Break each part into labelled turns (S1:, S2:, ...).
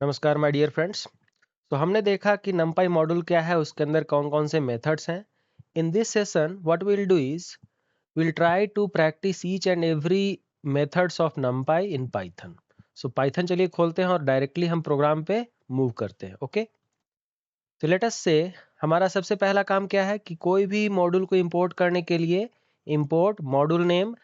S1: नमस्कार my dear friends. तो हमने देखा कि numpy मॉड्यूल क्या है, उसके अंदर कौन कौन से मेथड्स हैं। In this session what will do is will try to practice each and every methods of numpy in python. सो पाइथन चलिए खोलते हैं और डायरेक्टली हम प्रोग्राम पे मूव करते हैं। ओके, तो लेट अस से हमारा सबसे पहला काम क्या है कि कोई भी मॉड्यूल को इंपोर्ट करने के लिए import module name.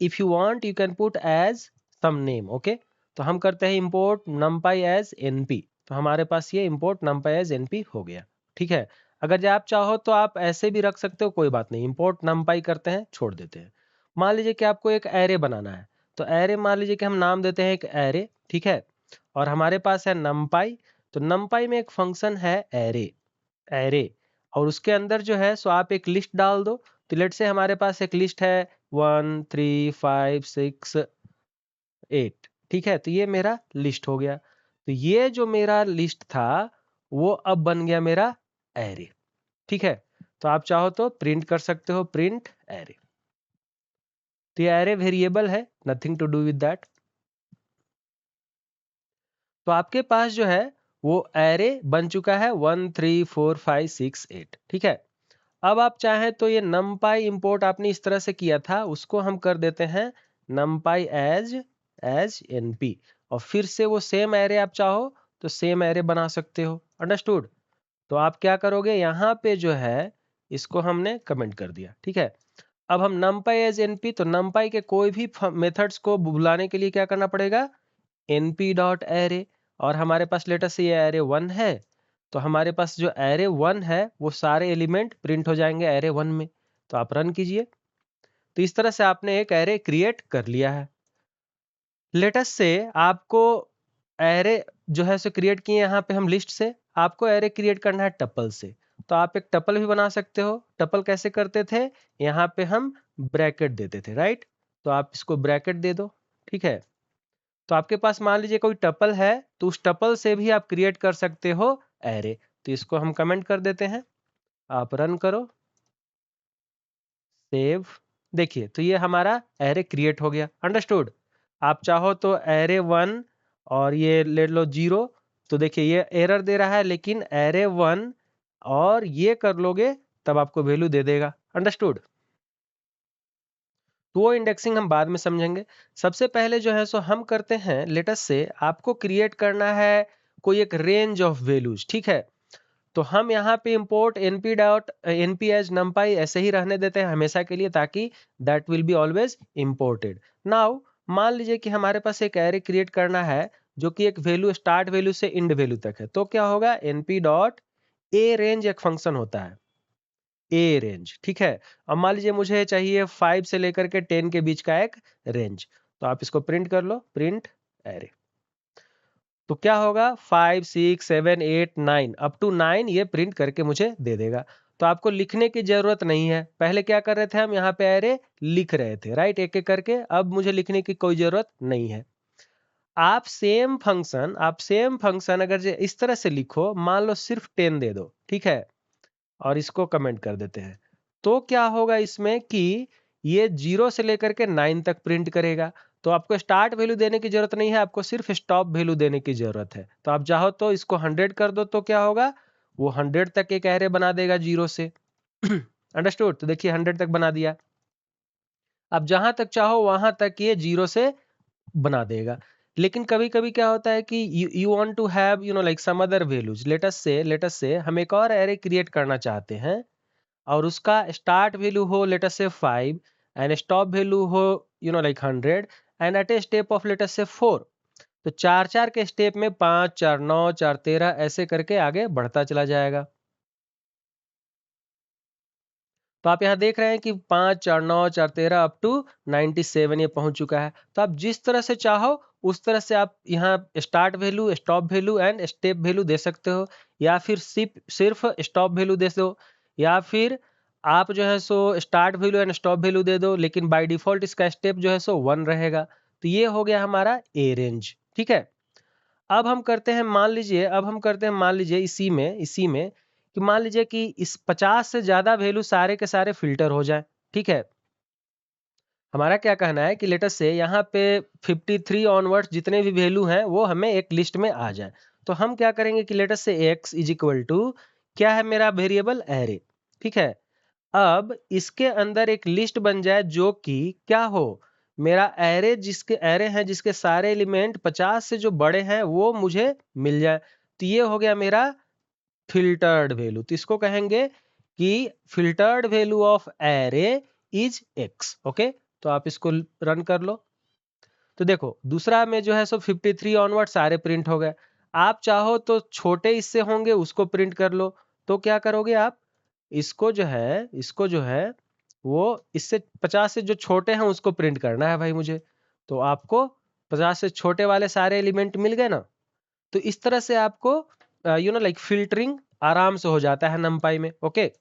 S1: If you want you can put as some name. Okay, तो हम करते हैं इंपोर्ट numpy एज np। तो हमारे पास ये इंपोर्ट numpy एज np हो गया। ठीक है, अगर जो आप चाहो तो आप ऐसे भी रख सकते हो, कोई बात नहीं। इंपोर्ट numpy करते हैं, छोड़ देते हैं। मान लीजिए कि आपको एक एरे बनाना है, तो एरे मान लीजिए कि हम नाम देते हैं एक एरे। ठीक है, और हमारे पास है numpy। तो numpy में एक फंक्शन है एरे। एरे और उसके अंदर जो है सो आप एक लिस्ट डाल दो। तो लेट से हमारे पास एक लिस्ट है 1 3 5 6 8। ठीक है, तो ये मेरा लिस्ट हो गया। तो ये जो मेरा लिस्ट था वो अब बन गया मेरा एरे। ठीक है, तो आप चाहो तो प्रिंट कर सकते हो, प्रिंट एरे। तो ये एरे वेरिएबल है, nothing to do with that. तो आपके पास जो है वो एरे बन चुका है 1 3 4 5 6 8। ठीक है, अब आप चाहें तो ये numpy इंपोर्ट आपने इस तरह से किया था, उसको हम कर देते हैं numpy एज np। और फिर से वो सेम एरे आप चाहो तो सेम एरे बना सकते हो। अंडरस्टूड? तो आप क्या करोगे, यहाँ पे जो है इसको हमने कमेंट कर दिया। ठीक है, अब हम numpy एज np, तो numpy के कोई भी मेथड्स को बुलाने के लिए क्या करना पड़ेगा, np डॉट एरे। और हमारे पास लेटर से ये एरे 1 है, तो हमारे पास जो एरे 1 है वो सारे एलिमेंट प्रिंट हो जाएंगे एरे 1 में। तो आप रन कीजिए। तो इस तरह से आपने एक एरे क्रिएट कर लिया है। लेटस से आपको एरे जो है सो क्रिएट किए यहाँ पे हम लिस्ट से, आपको एरे क्रिएट करना है टपल से। तो आप एक टपल भी बना सकते हो। टपल कैसे करते थे, यहाँ पे हम ब्रैकेट देते थे, राइट। तो आप इसको ब्रैकेट दे दो। ठीक है, तो आपके पास मान लीजिए कोई टपल है, तो उस टपल से भी आप क्रिएट कर सकते हो एरे। तो इसको हम कमेंट कर देते हैं, आप रन करो, सेव। देखिए तो ये हमारा एरे क्रिएट हो गया। अंडरस्टूड? आप चाहो तो एरे 1 और ये ले लो 0। तो देखिए ये एरर दे रहा है, लेकिन एरे 1 और ये कर लोगे तब आपको वैल्यू दे देगा। अंडरस्टूड? तो वो इंडेक्सिंग हम बाद में समझेंगे। सबसे पहले जो है सो हम करते हैं, लेटस से आपको क्रिएट करना है कोई एक रेंज ऑफ वैल्यूज। ठीक है, तो हम यहाँ पे import np dot np as numpy ऐसे ही रहने देते हैं हमेशा के लिए, ताकि that will be always imported. Now मान लीजिए कि हमारे पास एक एरे क्रिएट करना है जो कि एक वैल्यू स्टार्ट वैल्यू से इंड वैल्यू तक है। तो क्या होगा, np डॉट a रेंज एक फंक्शन होता है, ए रेंज। ठीक है, अब मान लीजिए मुझे चाहिए 5 से लेकर के 10 के बीच का एक रेंज। तो आप इसको प्रिंट कर लो, प्रिंट एरे। तो क्या होगा, 5 6 7 8 9 अप टू 9 ये प्रिंट करके मुझे दे देगा। तो आपको लिखने की जरूरत नहीं है। पहले क्या कर रहे थे हम, यहाँ पे एरे लिख रहे थे, राइट, एक एक करके। अब मुझे लिखने की कोई जरूरत नहीं है। आप सेम फंक्शन अगर इस तरह से लिखो, मान लो सिर्फ 10 दे दो। ठीक है, और इसको कमेंट कर देते हैं। तो क्या होगा इसमें कि ये 0 से लेकर के 9 तक प्रिंट करेगा। तो आपको स्टार्ट वैल्यू देने की जरूरत नहीं है, आपको सिर्फ स्टॉप वैल्यू देने की जरूरत है। तो आप चाहो तो इसको 100 कर दो, तो क्या होगा, वो 100 तक एक एरे बना देगा 0 से। अंडरस्टूड? तो देखिए 100 तक बना दिया। अब जहां तक चाहो वहां तक ये 0 से बना देगा। लेकिन कभी कभी क्या होता है कि you want to have like some other values. Let's say हम एक और एरे क्रिएट करना चाहते हैं, और उसका स्टार्ट वैल्यू हो let us say 5 and stop value हो like 100 and at a step of let us say 4। तो चार चार के स्टेप में 5 4 9 4 13 ऐसे करके आगे बढ़ता चला जाएगा। तो आप यहाँ देख रहे हैं कि 5 4 9 4 13 अप टू 97 ये पहुंच चुका है। तो आप जिस तरह से चाहो उस तरह से आप यहाँ start value, stop value and step value दे सकते हो, या फिर सिर्फ स्टॉप वैल्यू दे दो, या फिर आप जो है सो start value and stop value दे दो, लेकिन बाय डिफॉल्ट इसका स्टेप जो है सो 1 रहेगा। तो ये हो गया हमारा ए रेंज। ठीक है, अब हम करते हैं मान लीजिए इसी में कि मान लीजिए कि इस 50 से ज्यादा वैल्यू सारे के सारे फिल्टर हो जाए। ठीक है, हमारा क्या कहना है कि लेटर से यहाँ पे 53 ऑनवर्ड्स जितने भी वैल्यू हैं वो हमें एक लिस्ट में आ जाए। तो हम क्या करेंगे कि लेट अस से x इज इक्वल टू क्या है मेरा वेरिएबल एरे, ठीक है। अब इसके अंदर एक लिस्ट बन जाए जो कि क्या हो, मेरा एरे जिसके सारे एलिमेंट 50 से जो बड़े हैं वो मुझे मिल जाए। तो ये हो गया मेरा फिल्टर्ड वैल्यू। तो इसको कहेंगे कि filtered value of array is x। Okay, तो आप इसको रन कर लो। तो देखो दूसरा में जो है सो 53 ऑनवर्ड सारे प्रिंट हो गए। आप चाहो तो छोटे इससे होंगे उसको प्रिंट कर लो। तो क्या करोगे आप, इसको जो है वो इससे 50 से जो छोटे हैं उसको प्रिंट करना है भाई मुझे। तो आपको 50 से छोटे वाले सारे एलिमेंट मिल गए ना। तो इस तरह से आपको लाइक फिल्टरिंग आराम से हो जाता है नमपाई में। ओके,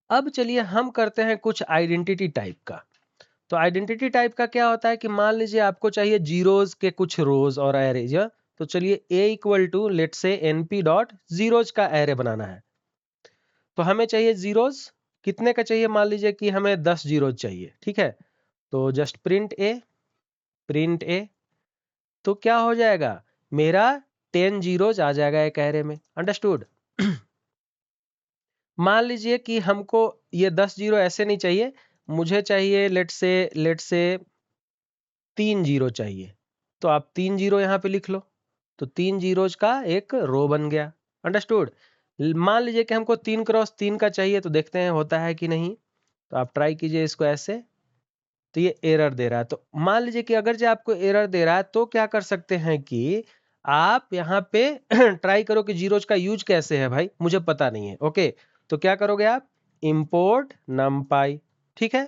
S1: अब चलिए हम करते हैं कुछ आइडेंटिटी टाइप का। तो आइडेंटिटी टाइप का क्या होता है कि मान लीजिए आपको चाहिए जीरोज के कुछ रोज और एरेज। तो चलिए a इक्वल टू लेट से np डॉट जीरोज का एरे बनाना है। तो हमें चाहिए जीरोज, कितने का चाहिए, मान लीजिए कि हमें 10 जीरोज चाहिए, ठीक है। तो जस्ट प्रिंट ए तो क्या हो जाएगा, मेरा 10 जीरोज आ जाएगा एक एरे में। अंडरस्टूड। मान लीजिए कि हमको ये 10 जीरो ऐसे नहीं चाहिए, मुझे चाहिए लेट से 3 जीरो चाहिए। तो आप 3 जीरो यहाँ पे लिख लो। तो 3 जीरोज का एक रो बन गया। अंडरस्टूड। मान लीजिए कि हमको 3 क्रॉस 3 का चाहिए, तो देखते हैं होता है कि नहीं। तो आप ट्राई कीजिए इसको ऐसे। तो ये एरर दे रहा है। तो मान लीजिए कि अगर जो आपको एरर दे रहा है तो क्या कर सकते हैं कि आप यहाँ पे ट्राई करो कि जीरोज का यूज कैसे है भाई, मुझे पता नहीं है। ओके, तो क्या करोगे आप, इंपोर्ट नमपाई, ठीक है,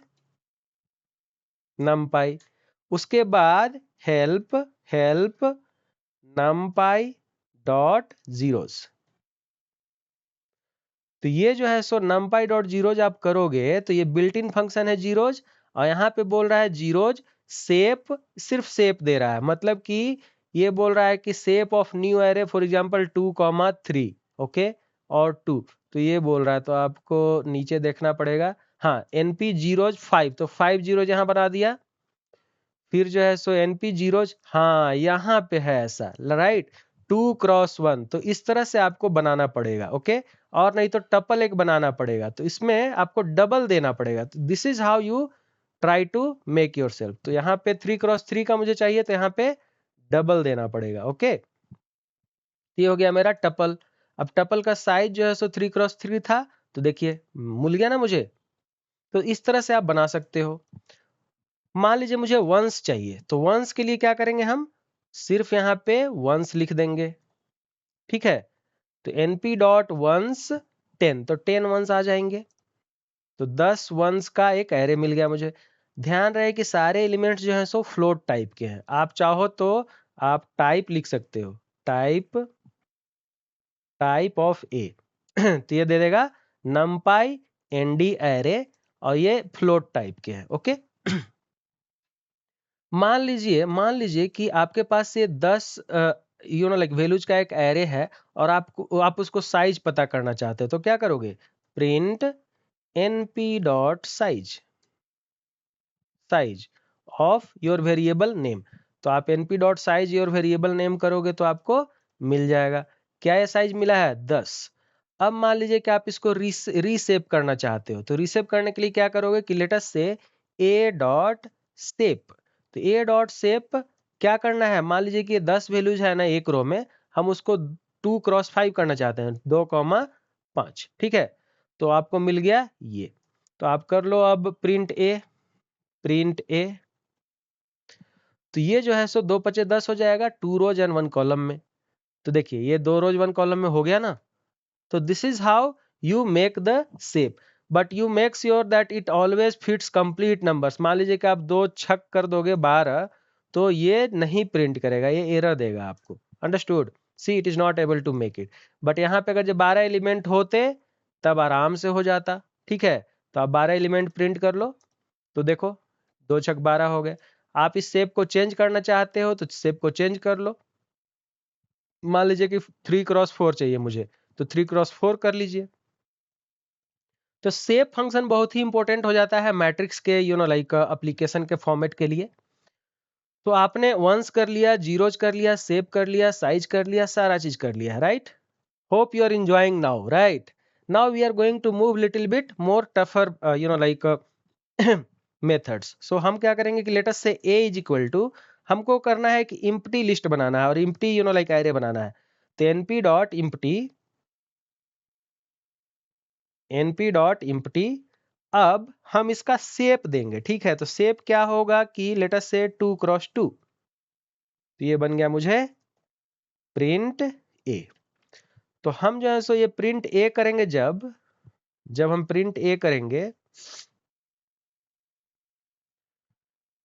S1: नमपाई। उसके बाद हेल्प हेल्प नमपाई डॉट जीरोज। तो ये जो है सो नमपाई डॉट जीरोज आप करोगे तो ये बिल्ट इन फंक्शन है जीरोज। और यहाँ पे बोल रहा है जीरोज शेप, सिर्फ शेप दे रहा है, मतलब कि ये बोल रहा है कि shape of new array for example 2,3। Okay, और 2। तो ये बोल रहा है, तो आपको नीचे देखना पड़ेगा। हाँ, np जीरोज 5, तो 5 जीरोज यहाँ बना दिया। फिर जो है सो np जीरोज, हाँ यहाँ पे है ऐसा, राइट, 2 क्रॉस 1। तो इस तरह से आपको बनाना पड़ेगा। ओके, और नहीं तो टपल एक बनाना पड़ेगा, तो इसमें आपको डबल देना पड़ेगा। तो this is how you try to make your self. तो यहाँ पे 3 क्रॉस 3 का मुझे चाहिए, तो यहाँ पे डबल देना पड़ेगा। ओके, ये हो गया मेरा टपल। अब टपल का साइज जो है सो 3 क्रॉस 3 था, तो देखिए मिल गया ना मुझे। तो इस तरह से आप बना सकते हो। मान लीजिए मुझे वंस चाहिए, तो वंस के लिए क्या करेंगे, हम सिर्फ यहाँ पे वंस लिख देंगे, ठीक है। तो np डॉट वंस 10, तो 10 वंस आ जाएंगे। तो 10 वंस का एक एरे मिल गया मुझे। ध्यान रहे कि सारे एलिमेंट्स जो हैं सो फ्लोट टाइप के हैं। आप चाहो तो आप टाइप लिख सकते हो, टाइप ऑफ ए। तो ये दे देगा नमपाई nd एरे, और ये फ्लोट टाइप के हैं। ओके, मान लीजिए कि आपके पास ये 10 लाइक वैल्यूज का एक एरे है, और आप उसको साइज पता करना चाहते हो। तो क्या करोगे, print np dot size of your variable name. तो आप np dot size your variable name करोगे तो आपको मिल जाएगा। क्या ये साइज मिला है, 10। अब मान लीजिए कि आप इसको रीसेप करना चाहते हो। तो रीसेप करने के लिए क्या करोगे कि लेट अस से a डॉट सेप। तो a डॉट सेप क्या करना है, मान लीजिए कि ये 10 वैल्यूज है ना एक रो में, हम उसको 2 क्रॉस 5 करना चाहते हैं, 2,5, ठीक है। तो आपको मिल गया ये। तो आप कर लो अब प्रिंट ए। तो ये जो है सो 2 × 5 = 10 हो जाएगा, 2 रोज एंड 1 कॉलम में। तो देखिए ये 2 रोज 1 कॉलम में हो गया ना। तो this is how you make the shape, but you make sure that it always fits complete numbers. मान लीजिए कि आप 2 छक कर दोगे 12, तो ये नहीं प्रिंट करेगा, ये एरर देगा आपको। Understood. See it is not able to make it. But यहाँ पे अगर जो 12 एलिमेंट होते तब आराम से हो जाता, ठीक है। तो आप 12 एलिमेंट प्रिंट कर लो। तो देखो 2 छक 12 हो गए। आप इस शेप को चेंज करना चाहते हो तो शेप को चेंज कर लो। मान लीजिए कि 3 क्रॉस 4 चाहिए मुझे, तो 3 क्रॉस 4 कर लीजिए। तो शेप फंक्शन बहुत ही इंपॉर्टेंट हो जाता है मैट्रिक्स के लाइक एप्लीकेशन के फॉर्मेट के लिए। तो आपने वंस कर लिया, जीरोज कर लिया, सेव कर लिया, साइज कर लिया, सारा चीज कर लिया, right? Hope you are enjoying now, right? Now we are going to move little bit more tougher, like methods. So हम क्या करेंगे कि let us say a is equal to, हमको करना है कि empty list बनाना है और empty like array बनाना है. तो np.empty, अब हम इसका शेप देंगे, ठीक है? तो शेप क्या होगा कि let us say 2x2, तो ये बन गया मुझे प्रिंट a. तो हम जो है सो ये प्रिंट a करेंगे, जब हम प्रिंट a करेंगे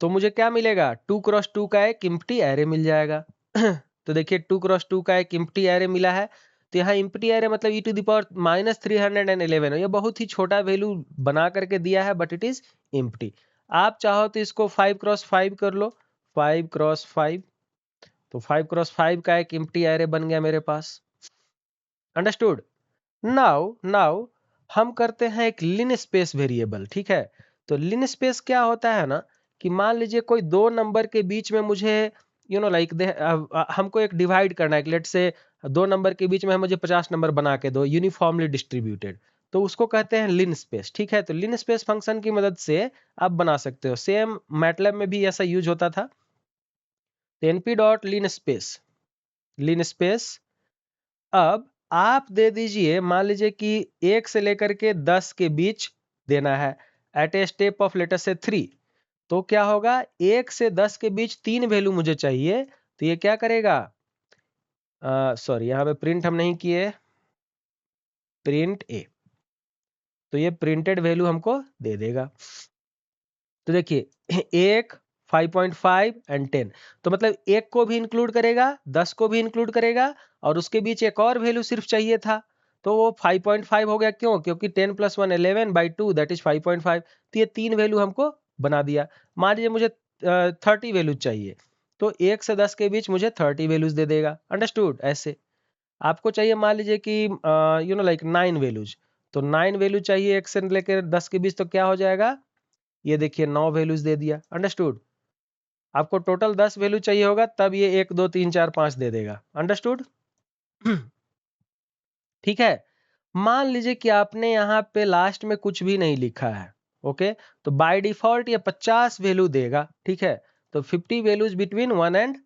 S1: तो मुझे क्या मिलेगा? 2x2 का एक इम्प्टी एरे मिल जाएगा। तो देखिए 2x2 का एक इम्प्टी एरे मिला है। तो यहाँ इम्प्टी एरे मतलब e⁻³ ये बहुत ही छोटा वैल्यू बना करके दिया है, बट इट इज इम्प्टी। आप चाहो तो इसको 5x5 कर लो, 5x5। तो 5x5 का एक इम्प्टी एरे बन गया मेरे पास। अंडरस्टूड? नाउ हम करते हैं एक लिन स्पेस वेरिएबल, ठीक है? तो लिन स्पेस क्या होता है ना कि मान लीजिए कोई दो नंबर के बीच में मुझे लाइक हमको एक डिवाइड करना है, लेट से दो नंबर के बीच में मुझे 50 नंबर बना के दो यूनिफॉर्मली डिस्ट्रीब्यूटेड, तो उसको कहते हैं लिन स्पेस, ठीक है? तो लिन स्पेस फंक्शन की मदद से आप बना सकते हो। सेम मैटलैब में भी ऐसा यूज होता था। np डॉट लिन स्पेस अब आप दे दीजिए, मान लीजिए कि 1 से लेकर के 10 के बीच देना है at a step of let's say 3। तो क्या होगा? 1 से 10 के बीच 3 वैल्यू मुझे चाहिए, तो ये क्या करेगा? सॉरी, यहां पे प्रिंट हम नहीं किए, प्रिंट ए, तो ये प्रिंटेड वैल्यू हमको दे देगा। तो देखिए 1, 5.5 एंड 10, तो मतलब 1 को भी इंक्लूड करेगा, 10 को भी इंक्लूड करेगा, और उसके बीच एक और वैल्यू सिर्फ चाहिए था, तो वो 5.5 हो गया। क्यों? क्योंकि 10 + 1 11/2 दैट इज 5.5। तो ये 3 वैल्यू हमको बना दिया। मान लीजिए मुझे 30 वैल्यूज चाहिए, तो 1 से 10 के बीच मुझे 30 वैल्यूज दे देगा। अंडरस्टूड? ऐसे आपको चाहिए मान लीजिए कि लाइक 9 वैल्यूज, तो 9 वैल्यू चाहिए 1 से लेकर 10 के बीच, तो क्या हो जाएगा? ये देखिए 9 वैल्यूज दे दिया। अंडरस्टूड? आपको टोटल 10 वैल्यू चाहिए होगा, तब ये 1 2 3 4 5 दे देगा। अंडरस्टूड? ठीक है। मान लीजिए कि आपने यहाँ पे लास्ट में कुछ भी नहीं लिखा है, ओके, तो बाय डिफॉल्ट ये 50 वैल्यू देगा, ठीक है? तो 50 वैल्यूज बिटवीन 1 एंड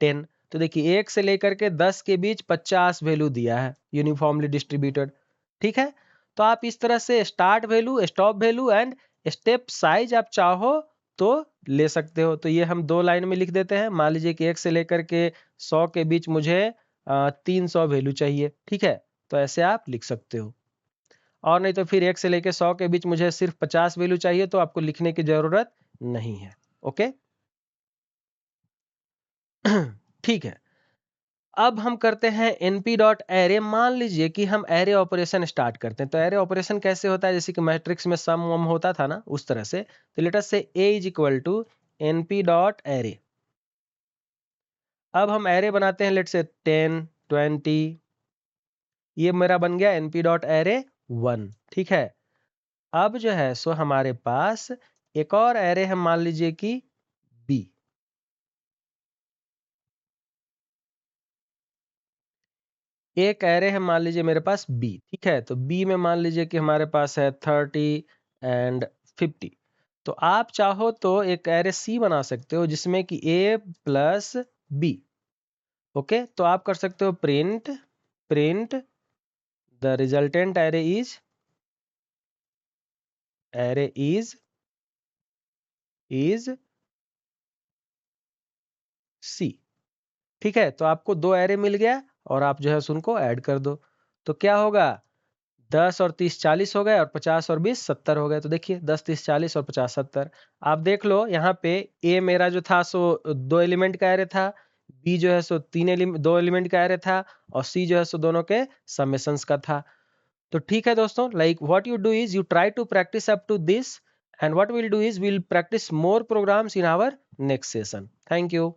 S1: 10। तो देखिए 1 से लेकर के 10 के बीच 50 वैल्यू दिया है यूनिफॉर्मली डिस्ट्रीब्यूटेड, ठीक है? तो आप इस तरह से start value, stop value and step size आप चाहो तो ले सकते हो। तो ये हम 2 लाइन में लिख देते हैं। मान लीजिए कि 1 से लेकर के 100 के बीच मुझे 300 वैल्यू चाहिए, ठीक है? तो ऐसे आप लिख सकते हो। और नहीं तो फिर 1 से लेकर 100 के बीच मुझे सिर्फ 50 वैल्यू चाहिए, तो आपको लिखने की जरूरत नहीं है। ओके? ठीक है। अब हम करते हैं np.array। मान लीजिए कि हम एरे ऑपरेशन स्टार्ट करते हैं। तो एरे ऑपरेशन कैसे होता है? जैसे कि मैट्रिक्स में सम वम होता था ना, उस तरह से। तो लेट अस से a is equal to np.array। अब हम एरे बनाते हैं, लेट से 10 20, ये मेरा बन गया np.array1, ठीक है? अब जो है सो हमारे पास एक और एरे है, मान लीजिए कि b। एक एरे है मान लीजिए मेरे पास b, ठीक है? तो b में मान लीजिए कि हमारे पास है 30 एंड 50। तो आप चाहो तो एक एरे c बना सकते हो जिसमें कि a प्लस b। ओके, तो आप कर सकते हो print the resultant array is c, ठीक है? तो आपको दो एरे मिल गया और आप जो है उनको ऐड कर दो। तो क्या होगा? 10 और 30 40 हो गए, और 50 और 20 70 हो गए। तो देखिए 10 30 40 और 50 70। आप देख लो यहाँ पे ए मेरा जो था सो 2 एलिमेंट का एरे था, बी जो है सो 2 एलिमेंट का एरे था, और सी जो है सो दोनों के समेशंस का था। तो ठीक है दोस्तों, like what you do is you try to practice up to this, and what will do is will practice more programs in our next session. Thank you.